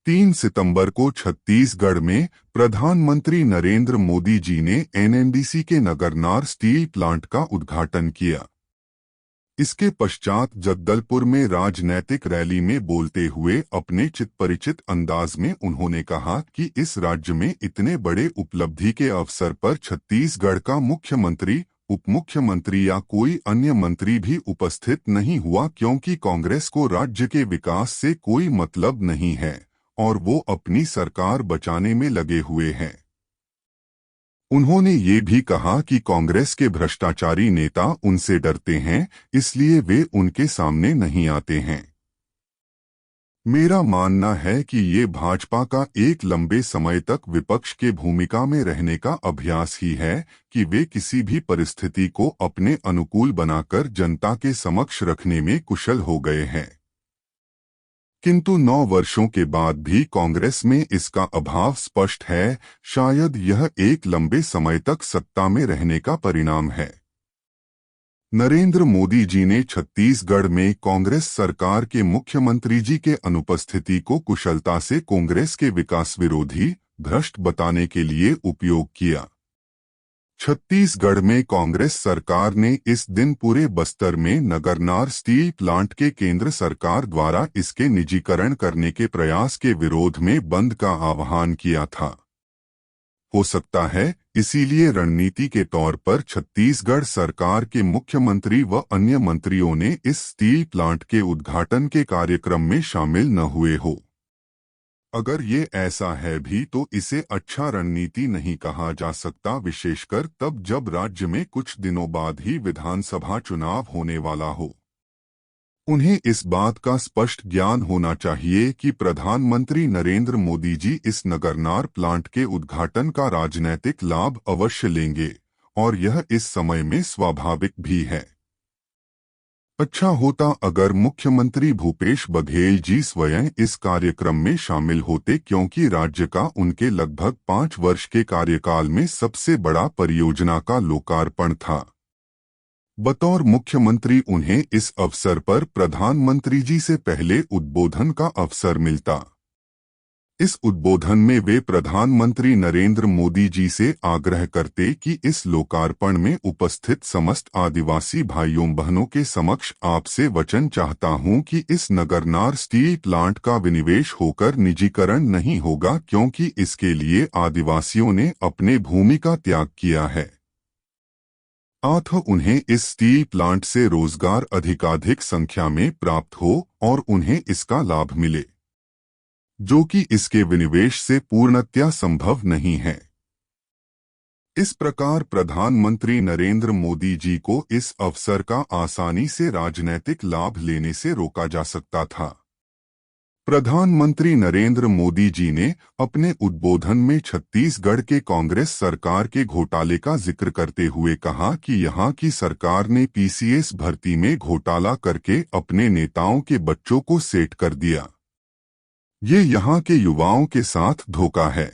3 सितंबर को छत्तीसगढ़ में प्रधानमंत्री नरेंद्र मोदी जी ने एनएमडीसी के नगरनार स्टील प्लांट का उद्घाटन किया। इसके पश्चात जगदलपुर में राजनैतिक रैली में बोलते हुए अपने चितपरिचित अंदाज में उन्होंने कहा कि इस राज्य में इतने बड़े उपलब्धि के अवसर पर छत्तीसगढ़ का मुख्यमंत्री, उप मुख्यमंत्री या कोई अन्य मंत्री भी उपस्थित नहीं हुआ, क्योंकि कांग्रेस को राज्य के विकास से कोई मतलब नहीं है और वो अपनी सरकार बचाने में लगे हुए हैं। उन्होंने ये भी कहा कि कांग्रेस के भ्रष्टाचारी नेता उनसे डरते हैं, इसलिए वे उनके सामने नहीं आते हैं। मेरा मानना है कि ये भाजपा का एक लंबे समय तक विपक्ष के भूमिका में रहने का अभ्यास ही है कि वे किसी भी परिस्थिति को अपने अनुकूल बनाकर जनता के समक्ष रखने में कुशल हो गए हैं। किंतु 9 वर्षों के बाद भी कांग्रेस में इसका अभाव स्पष्ट है। शायद यह एक लंबे समय तक सत्ता में रहने का परिणाम है। नरेंद्र मोदी जी ने छत्तीसगढ़ में कांग्रेस सरकार के मुख्यमंत्री जी के अनुपस्थिति को कुशलता से कांग्रेस के विकास विरोधी, भ्रष्ट बताने के लिए उपयोग किया। छत्तीसगढ़ में कांग्रेस सरकार ने इस दिन पूरे बस्तर में नगरनार स्टील प्लांट के केंद्र सरकार द्वारा इसके निजीकरण करने के प्रयास के विरोध में बंद का आह्वान किया था। हो सकता है इसीलिए रणनीति के तौर पर छत्तीसगढ़ सरकार के मुख्यमंत्री व अन्य मंत्रियों ने इस स्टील प्लांट के उद्घाटन के कार्यक्रम में शामिल न हुए हो। अगर ये ऐसा है भी तो इसे अच्छा रणनीति नहीं कहा जा सकता, विशेषकर तब जब राज्य में कुछ दिनों बाद ही विधानसभा चुनाव होने वाला हो। उन्हें इस बात का स्पष्ट ज्ञान होना चाहिए कि प्रधानमंत्री नरेंद्र मोदी जी इस नगरनार प्लांट के उद्घाटन का राजनैतिक लाभ अवश्य लेंगे और यह इस समय में स्वाभाविक भी है। अच्छा होता अगर मुख्यमंत्री भूपेश बघेल जी स्वयं इस कार्यक्रम में शामिल होते, क्योंकि राज्य का उनके लगभग 5 वर्ष के कार्यकाल में सबसे बड़ा परियोजना का लोकार्पण था। बतौर मुख्यमंत्री उन्हें इस अवसर पर प्रधानमंत्री जी से पहले उद्बोधन का अवसर मिलता। इस उद्बोधन में वे प्रधानमंत्री नरेंद्र मोदी जी से आग्रह करते कि इस लोकार्पण में उपस्थित समस्त आदिवासी भाइयों बहनों के समक्ष आपसे वचन चाहता हूं कि इस नगरनार स्टील प्लांट का विनिवेश होकर निजीकरण नहीं होगा, क्योंकि इसके लिए आदिवासियों ने अपने भूमि का त्याग किया है। उन्हें इस स्टील प्लांट से रोजगार अधिकाधिक संख्या में प्राप्त हो और उन्हें इसका लाभ मिले, जो कि इसके विनिवेश से पूर्णतया संभव नहीं है। इस प्रकार प्रधानमंत्री नरेंद्र मोदी जी को इस अवसर का आसानी से राजनैतिक लाभ लेने से रोका जा सकता था। प्रधानमंत्री नरेंद्र मोदी जी ने अपने उद्बोधन में छत्तीसगढ़ के कांग्रेस सरकार के घोटाले का जिक्र करते हुए कहा कि यहां की सरकार ने पीसीएस भर्ती में घोटाला करके अपने नेताओं के बच्चों को सेट कर दिया। ये यहाँ के युवाओं के साथ धोखा है।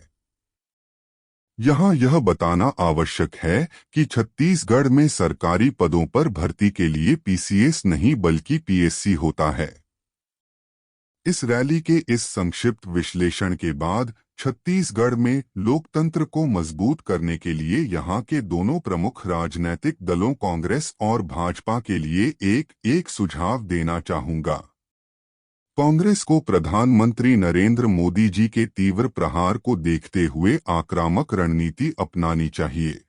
यहाँ यह बताना आवश्यक है कि छत्तीसगढ़ में सरकारी पदों पर भर्ती के लिए पीसीएस नहीं बल्कि पीएससी होता है। इस रैली के इस संक्षिप्त विश्लेषण के बाद छत्तीसगढ़ में लोकतंत्र को मजबूत करने के लिए यहाँ के दोनों प्रमुख राजनीतिक दलों कांग्रेस और भाजपा के लिए एक सुझाव देना चाहूंगा। कांग्रेस को प्रधानमंत्री नरेंद्र मोदी जी के तीव्र प्रहार को देखते हुए आक्रामक रणनीति अपनानी चाहिए।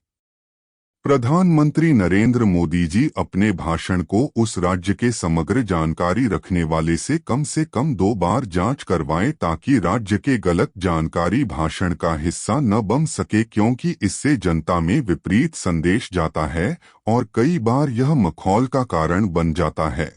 प्रधानमंत्री नरेंद्र मोदी जी अपने भाषण को उस राज्य के समग्र जानकारी रखने वाले से कम 2 बार जांच करवाएं, ताकि राज्य के गलत जानकारी भाषण का हिस्सा न बन सके, क्योंकि इससे जनता में विपरीत संदेश जाता है और कई बार यह मखौल का कारण बन जाता है।